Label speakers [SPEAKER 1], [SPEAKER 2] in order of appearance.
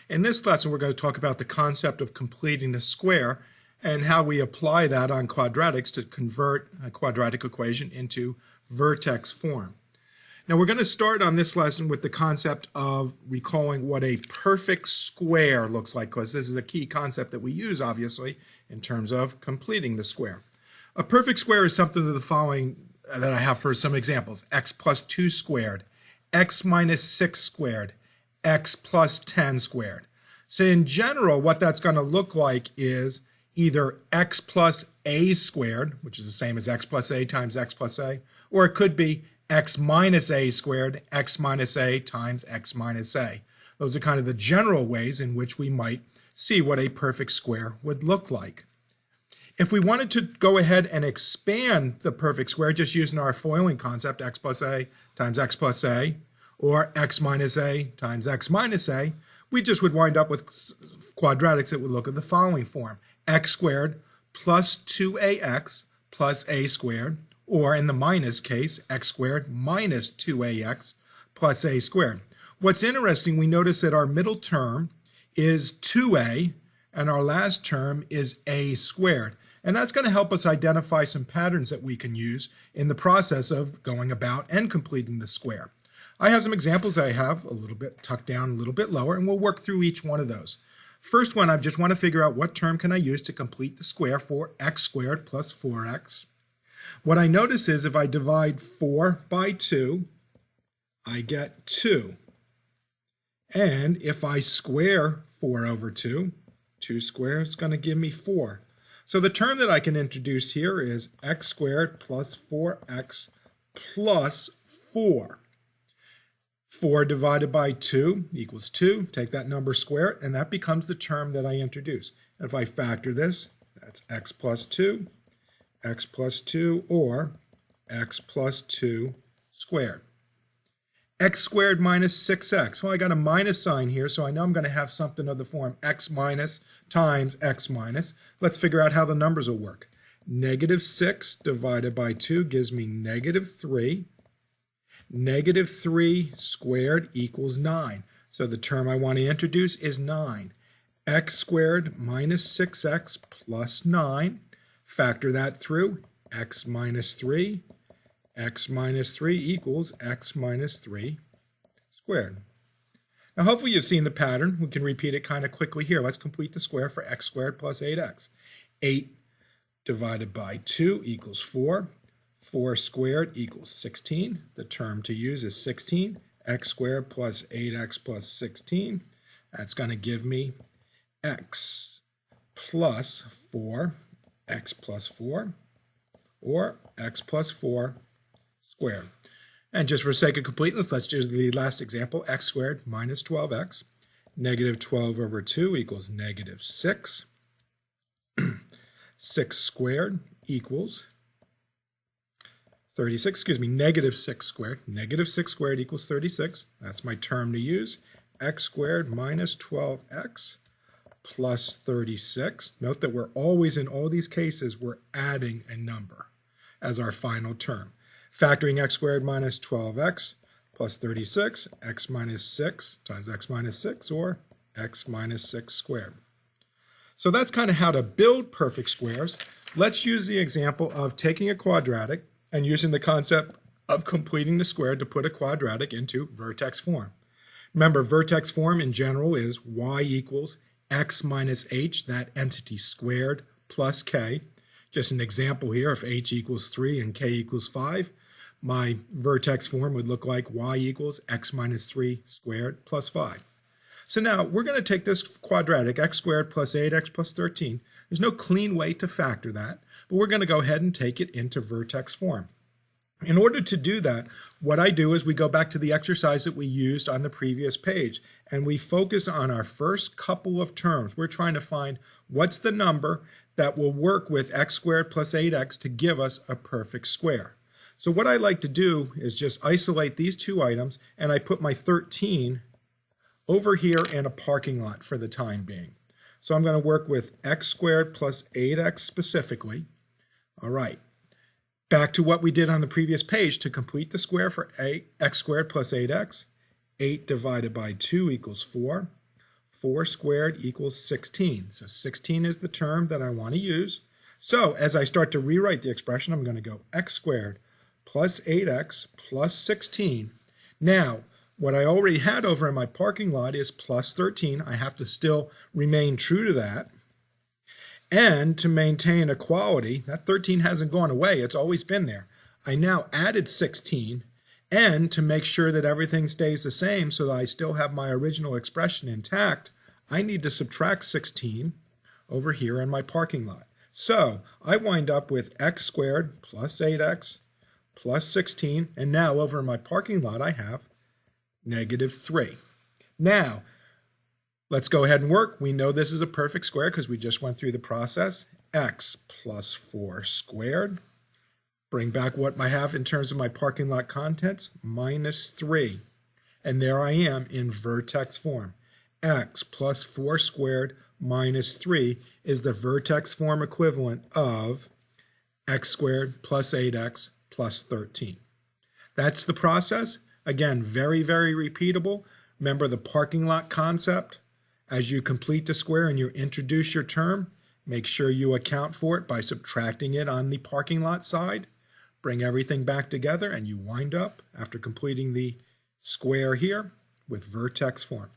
[SPEAKER 1] In this lesson, we're going to talk about the concept of completing a square and how we apply that on quadratics to convert a quadratic equation into vertex form. Now, we're going to start on this lesson with the concept of recalling what a perfect square looks like, because this is a key concept that we use, obviously, in terms of completing the square. A perfect square is something of the following that I have for some examples: x plus 2 squared, x minus 6 squared, x plus 10 squared. So in general, what that's going to look like is either x plus a squared, which is the same as x plus a times x plus a, or it could be x minus a squared, x minus a times x minus a. Those are kind of the general ways in which we might see what a perfect square would look like. If we wanted to go ahead and expand the perfect square just using our foiling concept, x plus a times x plus a, or x minus a times x minus a, we just would wind up with quadratics that would look at the following form: x squared plus 2ax plus a squared, or in the minus case, x squared minus 2ax plus a squared. What's interesting, we notice that our middle term is 2a and our last term is a squared. And that's going to help us identify some patterns that we can use in the process of going about and completing the square. I have some examples I have a little bit tucked down, a little bit lower, and we'll work through each one of those. First one, I just want to figure out what term can I use to complete the square for x squared plus 4x. What I notice is if I divide 4 by 2, I get 2. And if I square 4 over 2, 2 squared is going to give me 4. So the term that I can introduce here is x squared plus 4x plus 4. 4 divided by 2 equals 2. Take that number, square it, and that becomes the term that I introduce. And if I factor this, that's x plus 2, or x plus 2 squared. X squared minus 6x. Well, I got a minus sign here, so I know I'm going to have something of the form x minus times x minus. Let's figure out how the numbers will work. Negative 6 divided by 2 gives me negative 3. Negative 3 squared equals 9. So the term I want to introduce is 9. X squared minus 6x plus 9. Factor that through. X minus 3 equals x minus 3 squared. Now hopefully you've seen the pattern. We can repeat it kind of quickly here. Let's complete the square for x squared plus 8x. 8 divided by 2 equals 4. 4 squared equals 16. The term to use is 16. X squared plus 8x plus 16. That's going to give me x plus 4, x plus 4, or x plus 4 squared. And just for sake of completeness, let's do the last example. X squared minus 12x. Negative 12 over 2 equals negative 6. 6 squared equals 36, negative 6 squared. Negative 6 squared equals 36. That's my term to use. X squared minus 12x plus 36. Note that we're always, in all these cases, we're adding a number as our final term. Factoring x squared minus 12x plus 36, x minus 6 times x minus 6, or x minus 6 squared. So that's kind of how to build perfect squares. Let's use the example of taking a quadratic and using the concept of completing the square to put a quadratic into vertex form. Remember, vertex form in general is y equals x minus h, that entity squared, plus k. Just an example here, if h equals 3 and k equals 5, my vertex form would look like y equals x minus 3 squared plus 5. So now we're going to take this quadratic, x squared plus 8x plus 13. There's no clean way to factor that, but we're going to go ahead and take it into vertex form. In order to do that, what I do is we go back to the exercise that we used on the previous page, and we focus on our first couple of terms. We're trying to find what's the number that will work with x squared plus 8x to give us a perfect square. So what I like to do is just isolate these two items, and I put my 13 over here in a parking lot for the time being. So I'm going to work with x squared plus 8x specifically. All right. Back to what we did on the previous page to complete the square for x squared plus 8x. 8 divided by 2 equals 4. 4 squared equals 16. So 16 is the term that I want to use. So as I start to rewrite the expression, I'm going to go x squared plus 8x plus 16. Now, what I already had over in my parking lot is plus 13. I have to still remain true to that. And to maintain equality, that 13 hasn't gone away. It's always been there. I now added 16. And to make sure that everything stays the same so that I still have my original expression intact, I need to subtract 16 over here in my parking lot. So I wind up with x squared plus 8x plus 16. And now over in my parking lot, I have -3. Now, let's go ahead and work. We know this is a perfect square because we just went through the process. X plus 4 squared. Bring back what I have in terms of my parking lot contents, -3. And there I am in vertex form. X plus 4 squared minus 3 is the vertex form equivalent of x squared plus 8x plus 13. That's the process. Again, very, very repeatable. Remember the parking lot concept. As you complete the square and you introduce your term, make sure you account for it by subtracting it on the parking lot side. Bring everything back together and you wind up, after completing the square here, with vertex form.